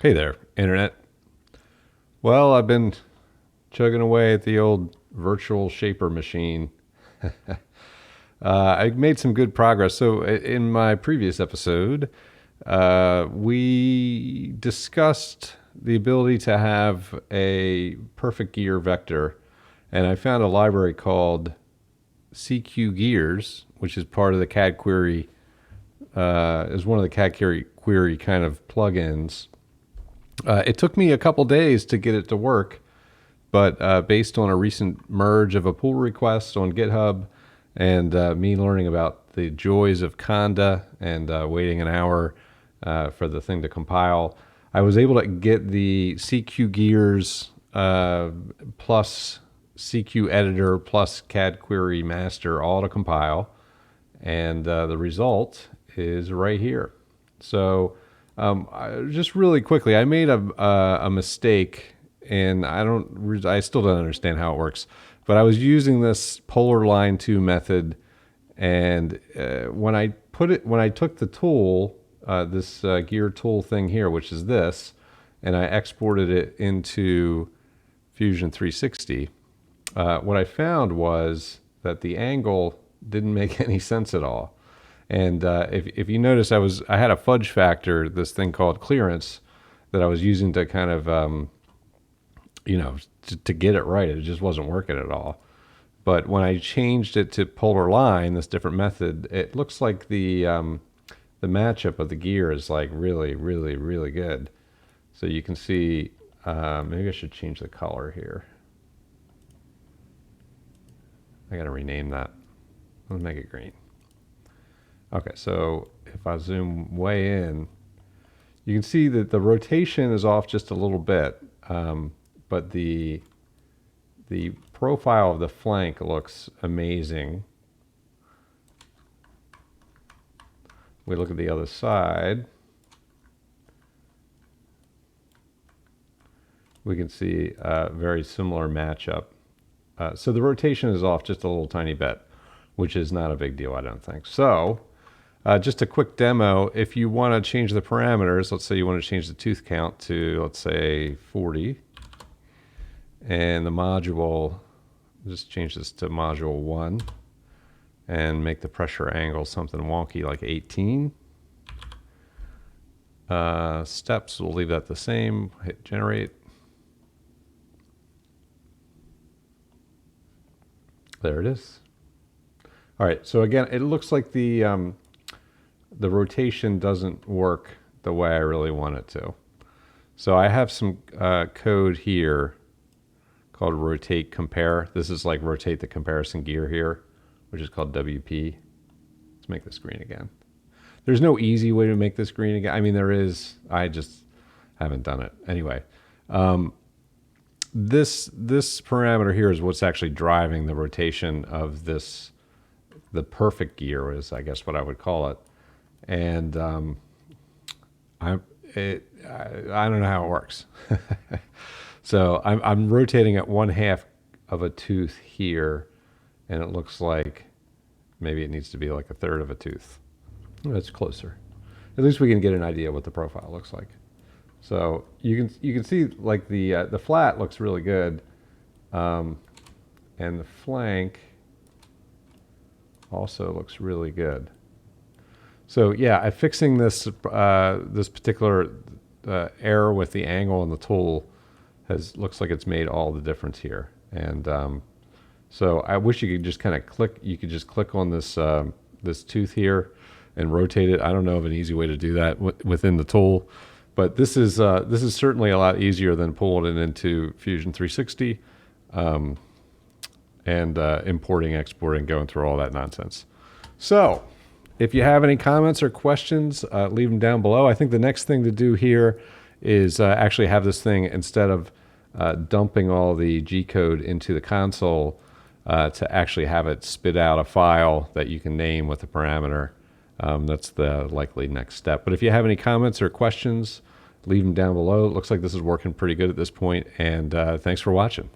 Hey there, Internet. Well, I've been chugging away at the old virtual shaper machine. I made some good progress. So, in my previous episode, we discussed the ability to have a perfect gear vector, and I found a library called CQ Gears, which is part of the CAD query, is one of the query kind of plugins. It took me a couple days to get it to work, but based on a recent merge of a pull request on GitHub and me learning about the joys of Conda and waiting an hour for the thing to compile, I was able to get the CQ Gears plus CQ Editor plus CAD Query Master all to compile, and the result is right here. So just really quickly, I made a mistake, and I still don't understand how it works. But I was using this polar line 2 method, and when I took the tool, this gear tool thing here, which is this, and I exported it into Fusion 360, what I found was that the angle didn't make any sense at all. And if you notice, I had a fudge factor, this thing called clearance, that I was using to kind of to get it right. It just wasn't working at all. But when I changed it to polar line, this different method, it looks like the matchup of the gear is like really, really, really good. So you can see, maybe I should change the color here. I got to rename that. Let's make it green. Okay, so if I zoom way in, you can see that the rotation is off just a little bit, but the profile of the flank looks amazing. We look at the other side, we can see a very similar matchup. So the rotation is off just a little tiny bit, which is not a big deal, I don't think. So just a quick demo, if you want to change the parameters, let's say you want to change the tooth count to, let's say, 40, and the module, just change this to module 1, and make the pressure angle something wonky like 18. Steps, we'll leave that the same, hit generate. There it is. All right, so again, it looks like the rotation doesn't work the way I really want it to. So I have some code here called rotate compare. This is like rotate the comparison gear here, which is called WP. Let's make this green again. There's no easy way to make this green again. I mean, there is. I just haven't done it. Anyway, this parameter here is what's actually driving the rotation of this. The perfect gear is, I guess, what I would call it. And I don't know how it works. So I'm rotating at 1/2 of a tooth here, and it looks like maybe it needs to be like 1/3 of a tooth. That's closer. At least we can get an idea what the profile looks like. So you can see like the flat looks really good, and the flank also looks really good. So yeah, I'm fixing this this particular error with the angle and the tool looks like it's made all the difference here. And so I wish you could just kind of click. You could just click on this this tooth here and rotate it. I don't know of an easy way to do that within the tool, but this is certainly a lot easier than pulling it into Fusion 360 and importing, exporting, going through all that nonsense. So if you have any comments or questions, leave them down below. I think the next thing to do here is actually have this thing, instead of dumping all the G code into the console, to actually have it spit out a file that you can name with a parameter. That's the likely next step. But if you have any comments or questions, leave them down below. It looks like this is working pretty good at this point, and thanks for watching.